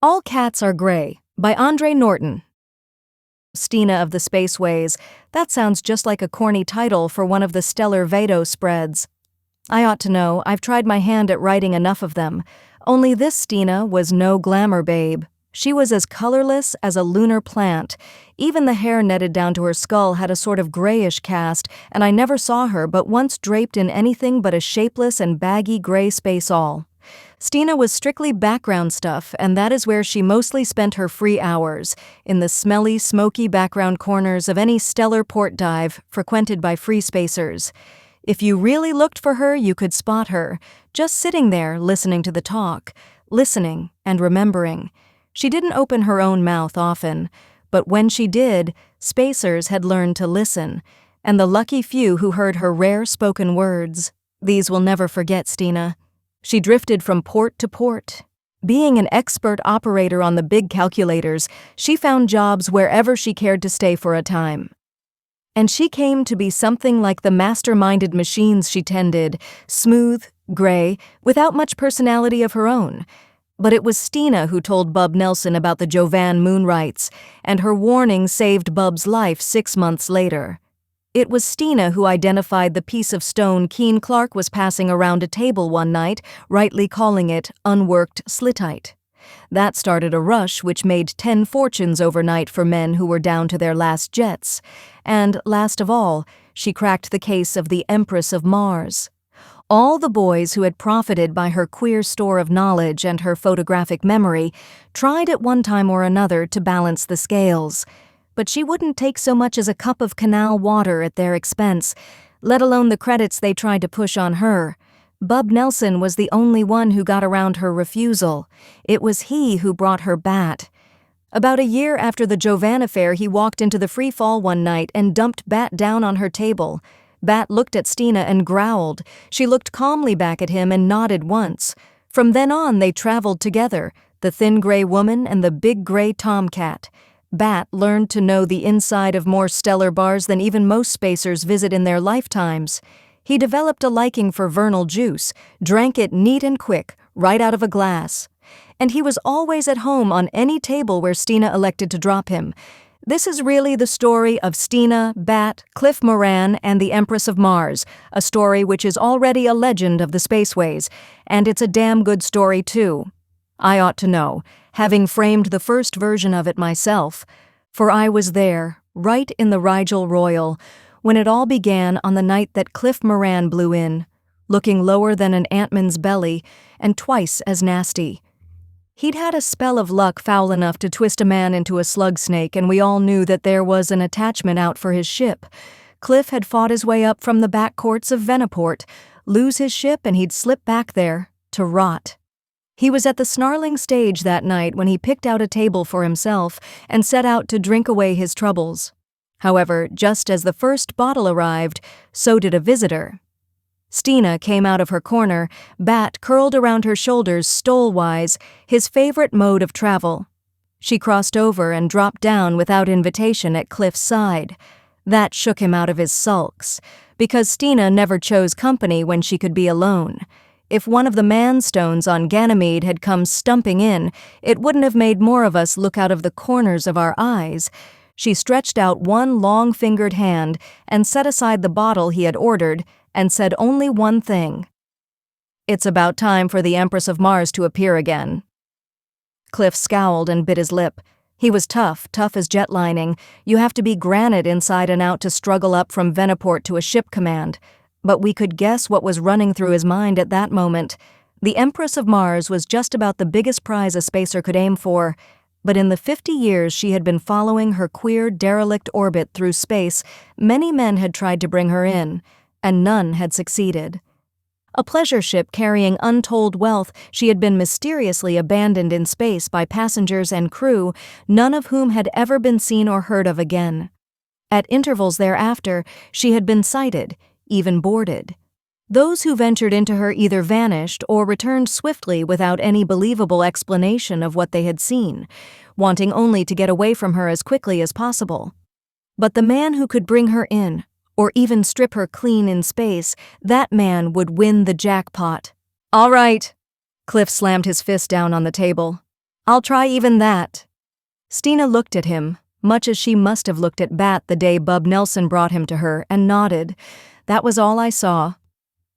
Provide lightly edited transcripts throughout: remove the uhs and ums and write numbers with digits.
All Cats Are Gray by Norton. Stina of the Spaceways. That sounds just like a corny title for one of the Stellar Vado spreads. I ought to know, I've tried my hand at writing enough of them. Only this Stina was no glamour babe. She was as colorless as a lunar plant. Even the hair netted down to her skull had a sort of grayish cast, and I never saw her but once draped in anything but a shapeless and baggy gray space-all. Stina was strictly background stuff, and that is where she mostly spent her free hours, in the smelly, smoky background corners of any stellar port dive frequented by free spacers. If you really looked for her, you could spot her, just sitting there listening to the talk, listening and remembering. She didn't open her own mouth often, but when she did, spacers had learned to listen, and the lucky few who heard her rare spoken words, these will never forget Stina. She drifted from port to port. Being an expert operator on the big calculators, she found jobs wherever she cared to stay for a time. And she came to be something like the master-minded machines she tended, smooth, gray, without much personality of her own. But it was Stina who told Bub Nelson about the Jovan moonrights, and her warning saved Bub's life 6 months later. It was Stina who identified the piece of stone Keen Clark was passing around a table one night, rightly calling it unworked slitite. That started a rush which made 10 fortunes overnight for men who were down to their last jets. And, last of all, she cracked the case of the Empress of Mars. All the boys who had profited by her queer store of knowledge and her photographic memory tried at one time or another to balance the scales. But she wouldn't take so much as a cup of canal water at their expense, let alone the credits they tried to push on her. Bub Nelson was the only one who got around her refusal. It was he who brought her Bat. About a year after the Jovan affair, he walked into the free fall one night and dumped Bat down on her table. Bat looked at Stina and growled. She looked calmly back at him and nodded once. From then on, they traveled together, the thin gray woman and the big gray tomcat. Bat learned to know the inside of more stellar bars than even most spacers visit in their lifetimes. He developed a liking for vernal juice, drank it neat and quick, right out of a glass. And he was always at home on any table where Stina elected to drop him. This is really the story of Stina, Bat, Cliff Moran, and the Empress of Mars, a story which is already a legend of the spaceways, and it's a damn good story too. I ought to know, having framed the first version of it myself, for I was there, right in the Rigel Royal, when it all began on the night that Cliff Moran blew in, looking lower than an antman's belly and twice as nasty. He'd had a spell of luck foul enough to twist a man into a slug snake, and we all knew that there was an attachment out for his ship. Cliff had fought his way up from the back courts of Veniport, lose his ship, and he'd slip back there to rot. He was at the snarling stage that night when he picked out a table for himself and set out to drink away his troubles. However, just as the first bottle arrived, so did a visitor. Stina came out of her corner, Bat curled around her shoulders stole-wise, his favorite mode of travel. She crossed over and dropped down without invitation at Cliff's side. That shook him out of his sulks, because Stina never chose company when she could be alone. If one of the man-stones on Ganymede had come stumping in, it wouldn't have made more of us look out of the corners of our eyes. She stretched out one long-fingered hand and set aside the bottle he had ordered and said only one thing. "It's about time for the Empress of Mars to appear again." Cliff scowled and bit his lip. He was tough as jet lining. You have to be granite inside and out to struggle up from Veniport to a ship command. But we could guess what was running through his mind at that moment. The Empress of Mars was just about the biggest prize a spacer could aim for, but in the 50 years she had been following her queer, derelict orbit through space, many men had tried to bring her in, and none had succeeded. A pleasure ship carrying untold wealth, she had been mysteriously abandoned in space by passengers and crew, none of whom had ever been seen or heard of again. At intervals thereafter, she had been sighted, even boarded. Those who ventured into her either vanished or returned swiftly without any believable explanation of what they had seen, wanting only to get away from her as quickly as possible. But the man who could bring her in, or even strip her clean in space, that man would win the jackpot. "All right." Cliff slammed his fist down on the table. I'll try even that." Stina looked at him, much as she must have looked at Bat the day Bub Nelson brought him to her, and nodded. That was all I saw.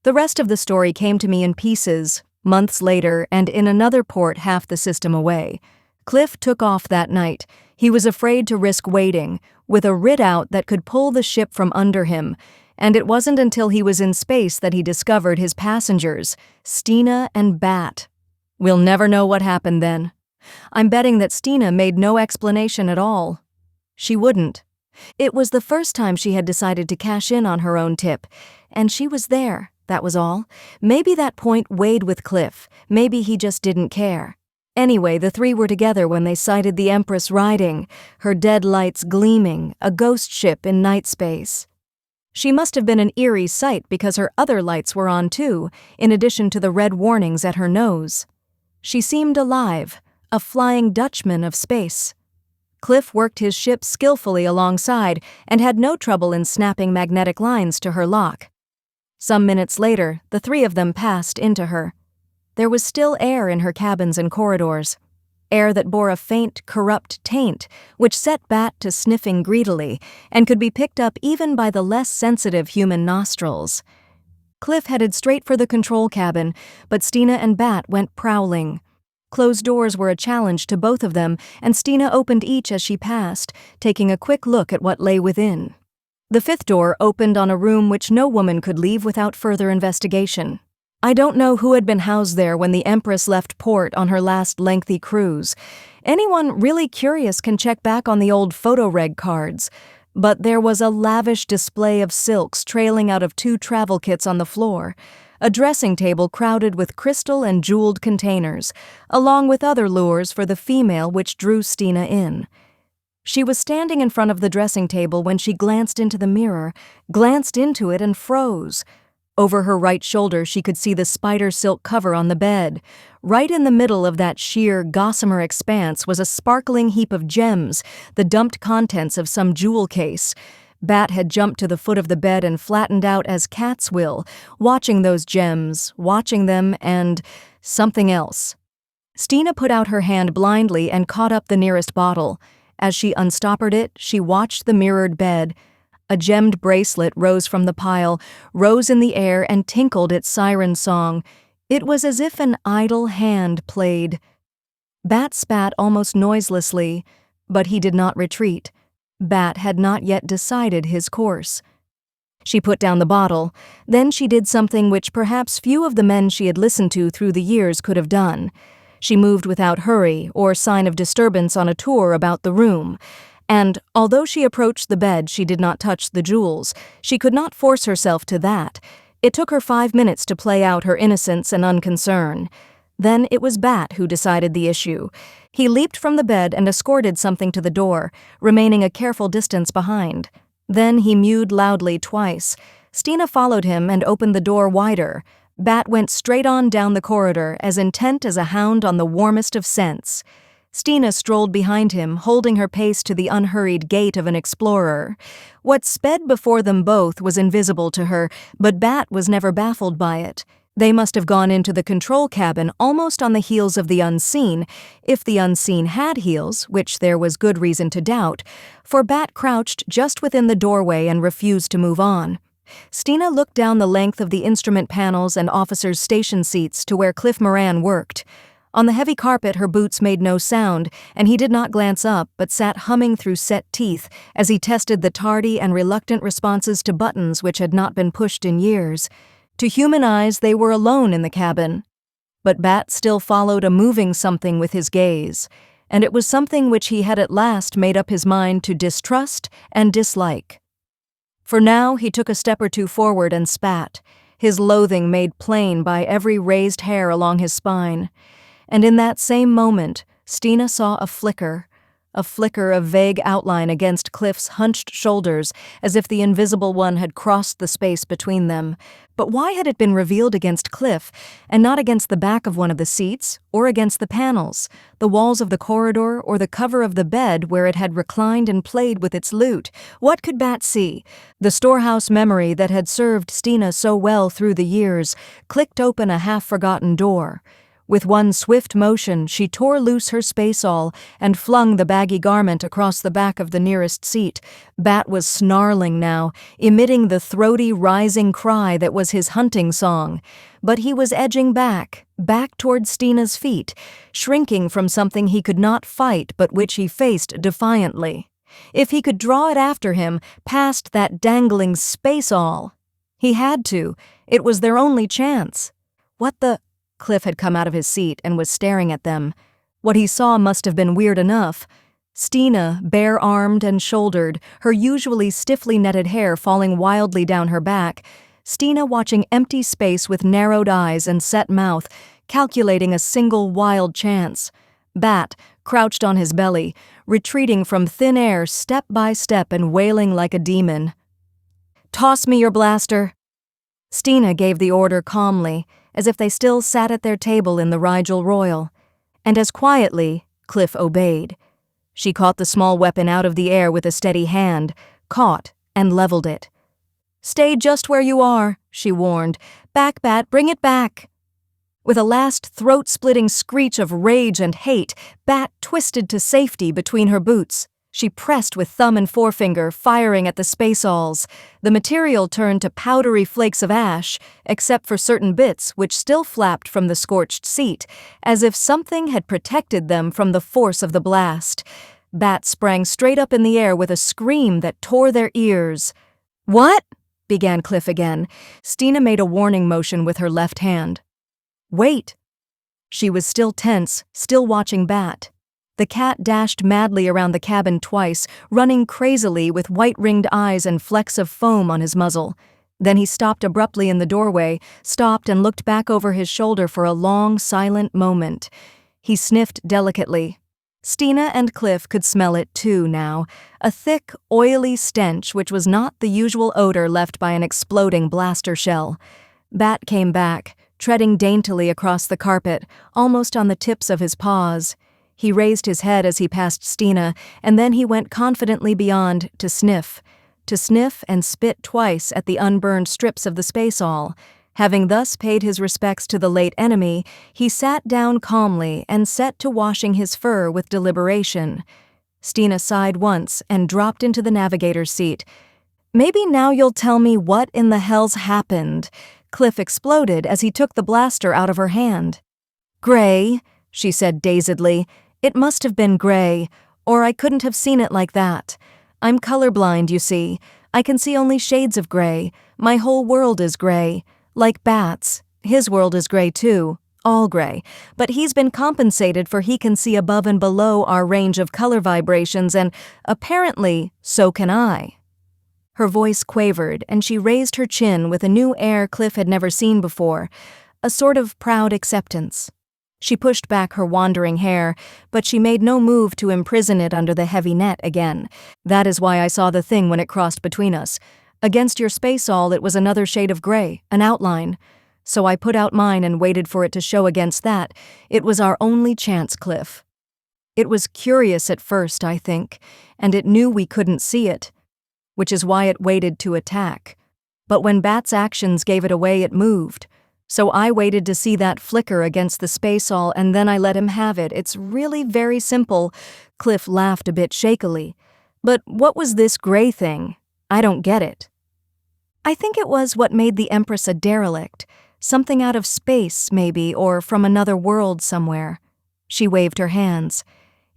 The rest of the story came to me in pieces, months later, and in another port half the system away. Cliff took off that night. He was afraid to risk waiting, with a rid-out that could pull the ship from under him, and it wasn't until he was in space that he discovered his passengers, Stina and Bat. We'll never know what happened then. I'm betting that Stina made no explanation at all. She wouldn't. It was the first time she had decided to cash in on her own tip, and she was there, that was all. Maybe that point weighed with Cliff, maybe he just didn't care. Anyway, the three were together when they sighted the Empress riding, her dead lights gleaming, a ghost ship in night space. She must have been an eerie sight because her other lights were on too, in addition to the red warnings at her nose. She seemed alive, a Flying Dutchman of space. Cliff worked his ship skillfully alongside and had no trouble in snapping magnetic lines to her lock. Some minutes later, the three of them passed into her. There was still air in her cabins and corridors, air that bore a faint, corrupt taint, which set Bat to sniffing greedily and could be picked up even by the less sensitive human nostrils. Cliff headed straight for the control cabin, but Stina and Bat went prowling. Closed doors were a challenge to both of them, and Stina opened each as she passed, taking a quick look at what lay within. The fifth door opened on a room which no woman could leave without further investigation. I don't know who had been housed there when the Empress left port on her last lengthy cruise. Anyone really curious can check back on the old photo-reg cards. But there was a lavish display of silks trailing out of 2 travel kits on the floor, a dressing table crowded with crystal and jeweled containers, along with other lures for the female which drew Stina in. She was standing in front of the dressing table when she glanced into the mirror, glanced into it and froze. Over her right shoulder she could see the spider silk cover on the bed. Right in the middle of that sheer, gossamer expanse was a sparkling heap of gems, the dumped contents of some jewel case. Bat had jumped to the foot of the bed and flattened out as cats will, watching those gems, watching them, and something else. Stina put out her hand blindly and caught up the nearest bottle. As she unstoppered it, she watched the mirrored bed. A gemmed bracelet rose from the pile, rose in the air and tinkled its siren song. It was as if an idle hand played. Bat spat almost noiselessly, but he did not retreat. Bat had not yet decided his course. She put down the bottle. Then she did something which perhaps few of the men she had listened to through the years could have done. She moved without hurry or sign of disturbance on a tour about the room. And, although she approached the bed, she did not touch the jewels. She could not force herself to that. It took her 5 minutes to play out her innocence and unconcern. Then it was Bat who decided the issue. He leaped from the bed and escorted something to the door, remaining a careful distance behind. Then he mewed loudly twice. Stina followed him and opened the door wider. Bat went straight on down the corridor, as intent as a hound on the warmest of scents. Stina strolled behind him, holding her pace to the unhurried gait of an explorer. What sped before them both was invisible to her, but Bat was never baffled by it. They must have gone into the control cabin almost on the heels of the unseen, if the unseen had heels, which there was good reason to doubt, for Bat crouched just within the doorway and refused to move on. Stina looked down the length of the instrument panels and officers' station seats to where Cliff Moran worked. On the heavy carpet her boots made no sound, and he did not glance up but sat humming through set teeth as he tested the tardy and reluctant responses to buttons which had not been pushed in years. To human eyes they were alone in the cabin. But Bat still followed a moving something with his gaze, and it was something which he had at last made up his mind to distrust and dislike. For now he took a step or two forward and spat, his loathing made plain by every raised hair along his spine. And in that same moment, Stina saw a flicker of vague outline against Cliff's hunched shoulders, as if the invisible one had crossed the space between them. But why had it been revealed against Cliff, and not against the back of one of the seats, or against the panels, the walls of the corridor, or the cover of the bed where it had reclined and played with its lute? What could Bat see? The storehouse memory that had served Stina so well through the years clicked open a half-forgotten door. With one swift motion, she tore loose her spaceall and flung the baggy garment across the back of the nearest seat. Bat was snarling now, emitting the throaty, rising cry that was his hunting song. But he was edging back toward Stina's feet, shrinking from something he could not fight but which he faced defiantly. If he could draw it after him, past that dangling spaceall. He had to. It was their only chance. What the... Cliff had come out of his seat and was staring at them. What he saw must have been weird enough. Stina, bare-armed and shouldered, her usually stiffly netted hair falling wildly down her back. Stina watching empty space with narrowed eyes and set mouth, calculating a single wild chance. Bat, crouched on his belly, retreating from thin air step by step and wailing like a demon. "Toss me your blaster." Stina gave the order calmly, as if they still sat at their table in the Rigel Royal. And as quietly, Cliff obeyed. She caught the small weapon out of the air with a steady hand, caught and leveled it. "Stay just where you are," she warned. "Back, Bat, bring it back." With a last throat-splitting screech of rage and hate, Bat twisted to safety between her boots. She pressed with thumb and forefinger, firing at the spacealls. The material turned to powdery flakes of ash, except for certain bits which still flapped from the scorched seat, as if something had protected them from the force of the blast. Bat sprang straight up in the air with a scream that tore their ears. "What?" began Cliff again. Stina made a warning motion with her left hand. "Wait." She was still tense, still watching Bat. The cat dashed madly around the cabin twice, running crazily with white-ringed eyes and flecks of foam on his muzzle. Then he stopped abruptly in the doorway, stopped and looked back over his shoulder for a long, silent moment. He sniffed delicately. Stina and Cliff could smell it too now, a thick, oily stench which was not the usual odor left by an exploding blaster shell. Bat came back, treading daintily across the carpet, almost on the tips of his paws. He raised his head as he passed Stina, and then he went confidently beyond to sniff and spit twice at the unburned strips of the spaceall. Having thus paid his respects to the late enemy, he sat down calmly and set to washing his fur with deliberation. Stina sighed once and dropped into the navigator's seat. "Maybe now you'll tell me what in the hell's happened," Cliff exploded as he took the blaster out of her hand. "Gray," she said dazedly. "It must have been gray, or I couldn't have seen it like that. I'm colorblind, you see. I can see only shades of gray. My whole world is gray. Like Bat's. His world is gray too, all gray. But he's been compensated for he can see above and below our range of color vibrations, and apparently, so can I." Her voice quavered, and she raised her chin with a new air Cliff had never seen before, a sort of proud acceptance. She pushed back her wandering hair, but she made no move to imprison it under the heavy net again. "That is why I saw the thing when it crossed between us. Against your spaceall it was another shade of gray, an outline. So I put out mine and waited for it to show against that. It was our only chance, Cliff. It was curious at first, I think, and it knew we couldn't see it, which is why it waited to attack. But when Bat's actions gave it away, it moved. So I waited to see that flicker against the spaceall, and then I let him have it. It's really very simple." Cliff laughed a bit shakily. "But what was this gray thing? I don't get it." "I think it was what made the Empress a derelict. Something out of space, maybe, or from another world somewhere." She waved her hands.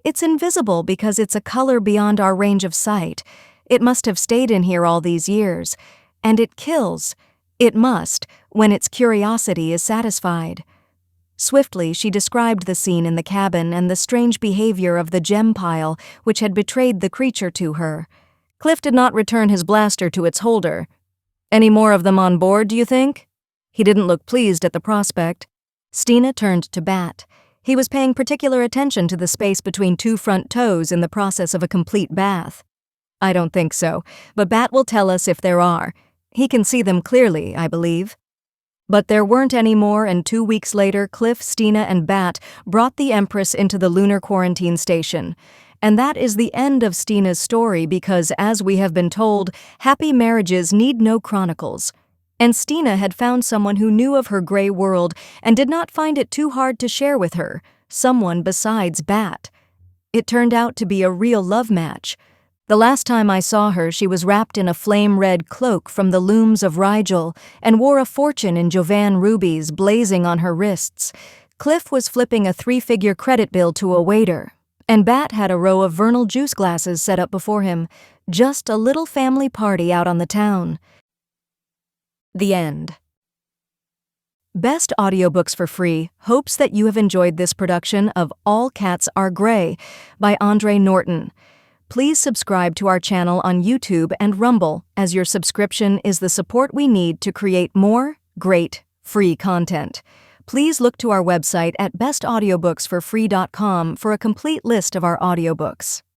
"It's invisible because it's a color beyond our range of sight. It must have stayed in here all these years. And it kills. It must, when its curiosity is satisfied." Swiftly, she described the scene in the cabin and the strange behavior of the gem pile which had betrayed the creature to her. Cliff did not return his blaster to its holder. "Any more of them on board, do you think?" He didn't look pleased at the prospect. Stina turned to Bat. He was paying particular attention to the space between two front toes in the process of a complete bath. "I don't think so, but Bat will tell us if there are. He can see them clearly, I believe." But there weren't any more, and 2 weeks later, Cliff, Stina, and Bat brought the Empress into the lunar quarantine station. And that is the end of Stina's story because, as we have been told, happy marriages need no chronicles. And Stina had found someone who knew of her gray world and did not find it too hard to share with her, someone besides Bat. It turned out to be a real love match. The last time I saw her, she was wrapped in a flame-red cloak from the looms of Rigel and wore a fortune in Jovan rubies blazing on her wrists. Cliff was flipping a 3-figure credit bill to a waiter, and Bat had a row of Vernal juice glasses set up before him. Just a little family party out on the town. The end. Best Audiobooks for Free hopes that you have enjoyed this production of All Cats Are Gray by Andre Norton. Please subscribe to our channel on YouTube and Rumble, as your subscription is the support we need to create more great free content. Please look to our website at bestaudiobooksforfree.com for a complete list of our audiobooks.